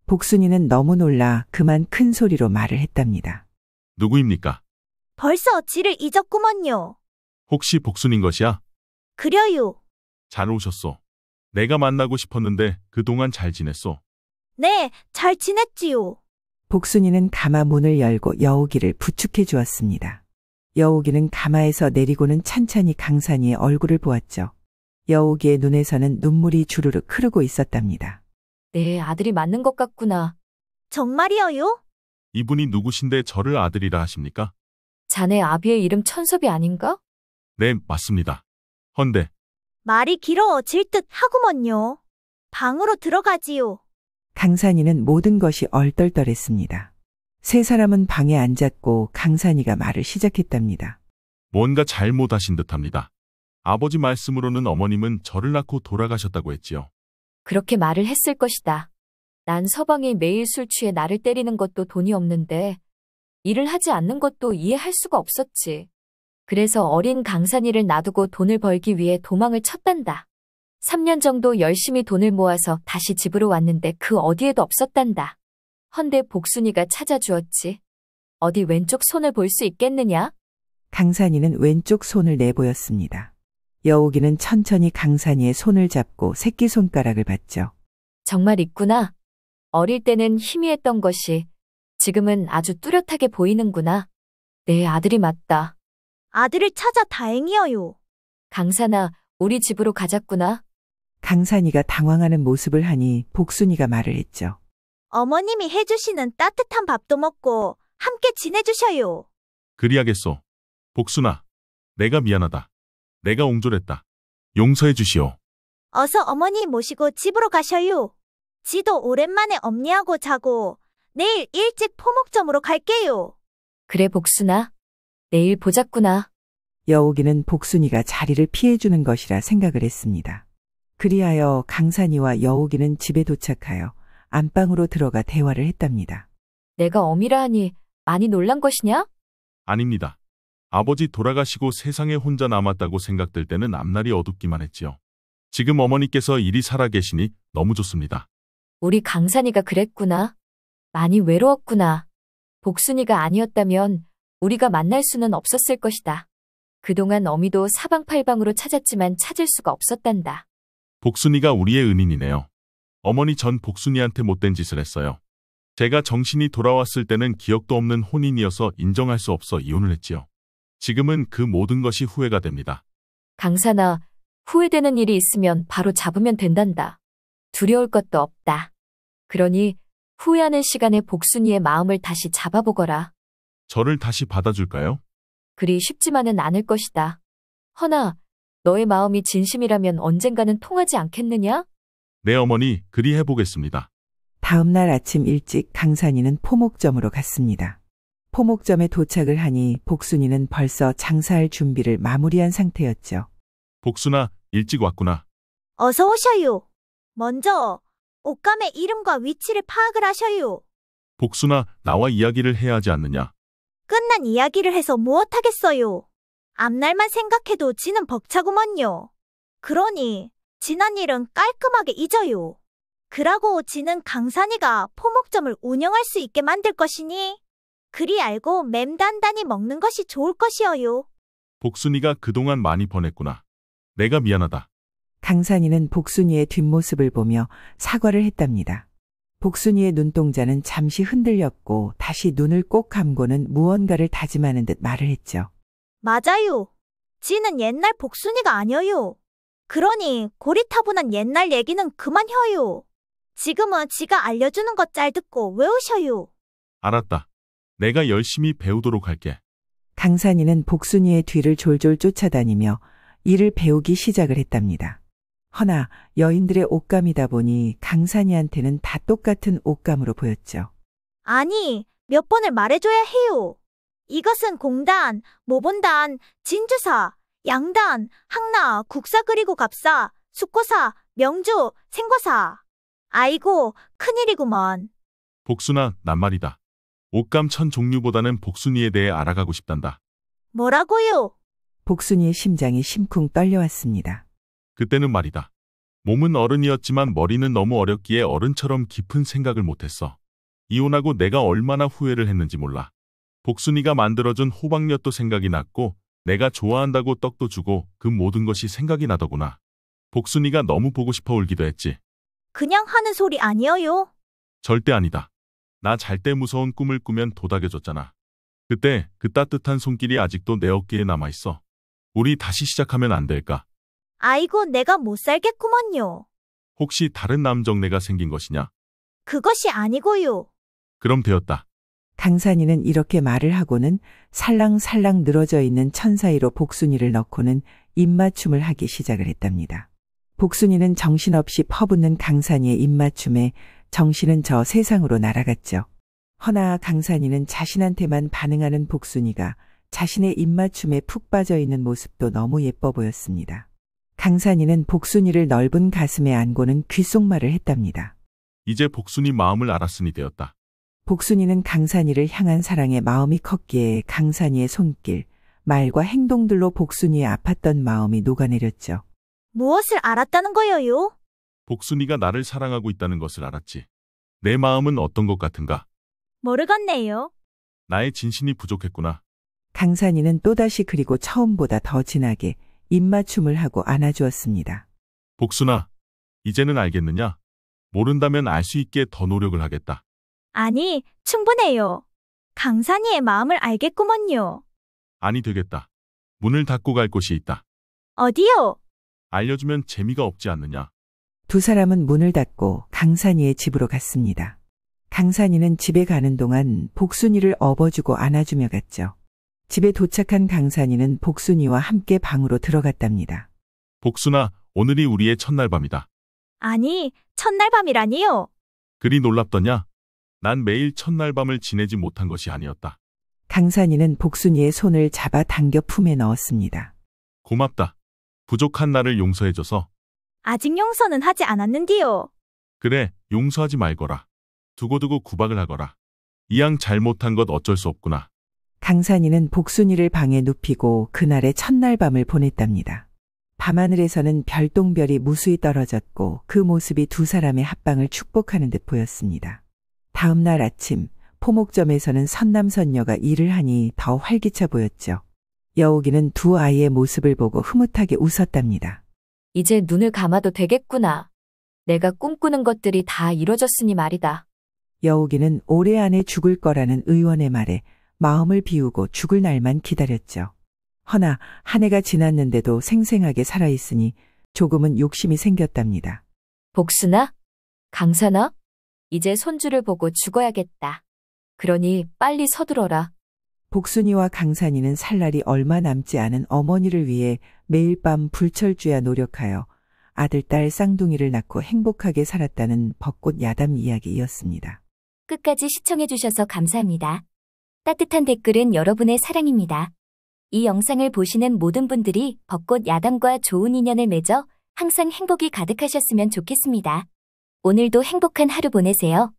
Speaker 2: 복순이는 너무 놀라 그만 큰 소리로 말을 했답니다.
Speaker 6: 누구입니까?
Speaker 5: 벌써 지를 잊었구먼요.
Speaker 6: 혹시 복순인 것이야?
Speaker 5: 그려요.
Speaker 6: 잘 오셨소. 내가 만나고 싶었는데 그동안 잘 지냈소?
Speaker 5: 네, 잘 지냈지요.
Speaker 2: 복순이는 가마 문을 열고 여우기를 부축해 주었습니다. 여우기는 가마에서 내리고는 찬찬히 강산이의 얼굴을 보았죠. 여우기의 눈에서는 눈물이 주르륵 흐르고 있었답니다.
Speaker 1: 내 아들이 맞는 것 같구나.
Speaker 5: 정말이어요?
Speaker 6: 이분이 누구신데 저를 아들이라 하십니까?
Speaker 1: 자네 아비의 이름 천섭이 아닌가?
Speaker 6: 네, 맞습니다. 헌데
Speaker 5: 말이 길어질 듯 하구먼요. 방으로 들어가지요.
Speaker 2: 강산이는 모든 것이 얼떨떨했습니다. 세 사람은 방에 앉았고 강산이가 말을 시작했답니다.
Speaker 6: 뭔가 잘못하신 듯합니다. 아버지 말씀으로는 어머님은 저를 낳고 돌아가셨다고 했지요.
Speaker 1: 그렇게 말을 했을 것이다. 난 서방이 매일 술 취해 나를 때리는 것도 돈이 없는데 일을 하지 않는 것도 이해할 수가 없었지. 그래서 어린 강산이를 놔두고 돈을 벌기 위해 도망을 쳤단다. 3년 정도 열심히 돈을 모아서 다시 집으로 왔는데 그 어디에도 없었단다. 헌데 복순이가 찾아주었지. 어디 왼쪽 손을 볼 수 있겠느냐?
Speaker 2: 강산이는 왼쪽 손을 내보였습니다. 여옥이는 천천히 강산이의 손을 잡고 새끼손가락을 봤죠.
Speaker 1: 정말 있구나. 어릴 때는 희미했던 것이 지금은 아주 뚜렷하게 보이는구나. 내 아들이 맞다.
Speaker 5: 아들을 찾아 다행이어요.
Speaker 1: 강산아, 우리 집으로 가자꾸나.
Speaker 2: 강산이가 당황하는 모습을 하니 복순이가 말을 했죠.
Speaker 5: 어머님이 해주시는 따뜻한 밥도 먹고 함께 지내주셔요.
Speaker 6: 그리하겠소. 복순아, 내가 미안하다. 내가 옹졸했다. 용서해 주시오.
Speaker 5: 어서 어머니 모시고 집으로 가셔요. 지도 오랜만에 엄니하고 자고 내일 일찍 포목점으로 갈게요.
Speaker 1: 그래 복순아. 내일 보자꾸나.
Speaker 2: 여옥이는 복순이가 자리를 피해주는 것이라 생각을 했습니다. 그리하여 강산이와 여옥이는 집에 도착하여 안방으로 들어가 대화를 했답니다.
Speaker 1: 내가 어미라 하니 많이 놀란 것이냐?
Speaker 6: 아닙니다. 아버지 돌아가시고 세상에 혼자 남았다고 생각될 때는 앞날이 어둡기만 했지요. 지금 어머니께서 이리 살아계시니 너무 좋습니다.
Speaker 1: 우리 강산이가 그랬구나. 많이 외로웠구나. 복순이가 아니었다면 우리가 만날 수는 없었을 것이다. 그동안 어미도 사방팔방으로 찾았지만 찾을 수가 없었단다.
Speaker 6: 복순이가 우리의 은인이네요. 어머니 전 복순이한테 못된 짓을 했어요. 제가 정신이 돌아왔을 때는 기억도 없는 혼인이어서 인정할 수 없어 이혼을 했지요. 지금은 그 모든 것이 후회가 됩니다.
Speaker 1: 강산아, 후회되는 일이 있으면 바로 잡으면 된단다. 두려울 것도 없다. 그러니 후회하는 시간에 복순이의 마음을 다시 잡아보거라.
Speaker 6: 저를 다시 받아줄까요?
Speaker 1: 그리 쉽지만은 않을 것이다. 허나 너의 마음이 진심이라면 언젠가는 통하지 않겠느냐?
Speaker 6: 네 어머니, 그리 해보겠습니다.
Speaker 2: 다음 날 아침 일찍 강산이는 포목점으로 갔습니다. 포목점에 도착을 하니 복순이는 벌써 장사할 준비를 마무리한 상태였죠.
Speaker 6: 복순아, 일찍 왔구나.
Speaker 5: 어서 오셔요. 먼저 옷감의 이름과 위치를 파악을 하셔요.
Speaker 6: 복순아, 나와 이야기를 해야 하지 않느냐?
Speaker 5: 끝난 이야기를 해서 무엇하겠어요. 앞날만 생각해도 지는 벅차구먼요. 그러니 지난 일은 깔끔하게 잊어요. 그러고 지는 강산이가 포목점을 운영할 수 있게 만들 것이니 그리 알고 맴단단히 먹는 것이 좋을 것이어요.
Speaker 6: 복순이가 그동안 많이 번했구나. 내가 미안하다.
Speaker 2: 강산이는 복순이의 뒷모습을 보며 사과를 했답니다. 복순이의 눈동자는 잠시 흔들렸고 다시 눈을 꼭 감고는 무언가를 다짐하는 듯 말을 했죠.
Speaker 5: 맞아요. 지는 옛날 복순이가 아니어요. 그러니 고리타분한 옛날 얘기는 그만 혀요. 지금은 지가 알려주는 것 잘 듣고 외우셔요.
Speaker 6: 알았다. 내가 열심히 배우도록 할게.
Speaker 2: 강산이는 복순이의 뒤를 졸졸 쫓아다니며 이를 배우기 시작을 했답니다. 허나 여인들의 옷감이다 보니 강산이한테는 다 똑같은 옷감으로 보였죠.
Speaker 5: 아니, 몇 번을 말해줘야 해요. 이것은 공단, 모본단, 진주사, 양단, 항나, 국사 그리고 갑사, 숙고사, 명주, 생고사. 아이고, 큰일이구먼.
Speaker 6: 복순아, 난 말이다. 옷감 천 종류보다는 복순이에 대해 알아가고 싶단다.
Speaker 5: 뭐라고요?
Speaker 2: 복순이의 심장이 심쿵 떨려왔습니다.
Speaker 6: 그때는 말이다. 몸은 어른이었지만 머리는 너무 어렸기에 어른처럼 깊은 생각을 못했어. 이혼하고 내가 얼마나 후회를 했는지 몰라. 복순이가 만들어준 호박엿도 생각이 났고 내가 좋아한다고 떡도 주고 그 모든 것이 생각이 나더구나. 복순이가 너무 보고 싶어 울기도 했지.
Speaker 5: 그냥 하는 소리 아니어요?
Speaker 6: 절대 아니다. 나 잘 때 무서운 꿈을 꾸면 도닥여줬잖아. 그때 그 따뜻한 손길이 아직도 내 어깨에 남아있어. 우리 다시 시작하면 안 될까?
Speaker 5: 아이고, 내가 못 살겠구먼요.
Speaker 6: 혹시 다른 남정네가 생긴 것이냐?
Speaker 5: 그것이 아니고요.
Speaker 6: 그럼 되었다.
Speaker 2: 강산이는 이렇게 말을 하고는 살랑살랑 늘어져 있는 천 사이로 복순이를 넣고는 입맞춤을 하기 시작을 했답니다. 복순이는 정신없이 퍼붓는 강산이의 입맞춤에 정신은 저 세상으로 날아갔죠. 허나 강산이는 자신한테만 반응하는 복순이가 자신의 입맞춤에 푹 빠져 있는 모습도 너무 예뻐 보였습니다. 강산이는 복순이를 넓은 가슴에 안고는 귓속말을 했답니다.
Speaker 6: 이제 복순이 마음을 알았으니 되었다.
Speaker 2: 복순이는 강산이를 향한 사랑에 마음이 컸기에 강산이의 손길, 말과 행동들로 복순이의 아팠던 마음이 녹아내렸죠.
Speaker 5: 무엇을 알았다는 거예요?
Speaker 6: 복순이가 나를 사랑하고 있다는 것을 알았지. 내 마음은 어떤 것 같은가?
Speaker 5: 모르겠네요.
Speaker 6: 나의 진심이 부족했구나.
Speaker 2: 강산이는 또다시 그리고 처음보다 더 진하게 입맞춤을 하고 안아주었습니다.
Speaker 6: 복순아, 이제는 알겠느냐? 모른다면 알 수 있게 더 노력을 하겠다.
Speaker 5: 아니, 충분해요. 강산이의 마음을 알겠구먼요.
Speaker 6: 아니 되겠다. 문을 닫고 갈 곳이 있다.
Speaker 5: 어디요?
Speaker 6: 알려주면 재미가 없지 않느냐?
Speaker 2: 두 사람은 문을 닫고 강산이의 집으로 갔습니다. 강산이는 집에 가는 동안 복순이를 업어주고 안아주며 갔죠. 집에 도착한 강산이는 복순이와 함께 방으로 들어갔답니다.
Speaker 6: 복순아, 오늘이 우리의 첫날 밤이다.
Speaker 5: 아니, 첫날 밤이라니요.
Speaker 6: 그리 놀랍더냐? 난 매일 첫날 밤을 지내지 못한 것이 아니었다.
Speaker 2: 강산이는 복순이의 손을 잡아 당겨 품에 넣었습니다.
Speaker 6: 고맙다. 부족한 나를 용서해줘서.
Speaker 5: 아직 용서는 하지 않았는디요.
Speaker 6: 그래, 용서하지 말거라. 두고두고 구박을 하거라. 이양 잘못한 것 어쩔 수 없구나.
Speaker 2: 강산이는 복순이를 방에 눕히고 그날의 첫날 밤을 보냈답니다. 밤하늘에서는 별똥별이 무수히 떨어졌고 그 모습이 두 사람의 합방을 축복하는 듯 보였습니다. 다음 날 아침 포목점에서는 선남선녀가 일을 하니 더 활기차 보였죠. 여옥이는 두 아이의 모습을 보고 흐뭇하게 웃었답니다.
Speaker 1: 이제 눈을 감아도 되겠구나. 내가 꿈꾸는 것들이 다 이뤄졌으니 말이다.
Speaker 2: 여옥이는 올해 안에 죽을 거라는 의원의 말에 마음을 비우고 죽을 날만 기다렸죠. 허나 한 해가 지났는데도 생생하게 살아있으니 조금은 욕심이 생겼답니다.
Speaker 1: 복순아? 강산아? 이제 손주를 보고 죽어야겠다. 그러니 빨리 서두러라.
Speaker 2: 복순이와 강산이는 살 날이 얼마 남지 않은 어머니를 위해 매일 밤 불철주야 노력하여 아들, 딸 쌍둥이를 낳고 행복하게 살았다는 벚꽃 야담 이야기이었습니다.
Speaker 17: 끝까지 시청해주셔서 감사합니다. 따뜻한 댓글은 여러분의 사랑입니다. 이 영상을 보시는 모든 분들이 벚꽃 야담과 좋은 인연을 맺어 항상 행복이 가득하셨으면 좋겠습니다. 오늘도 행복한 하루 보내세요.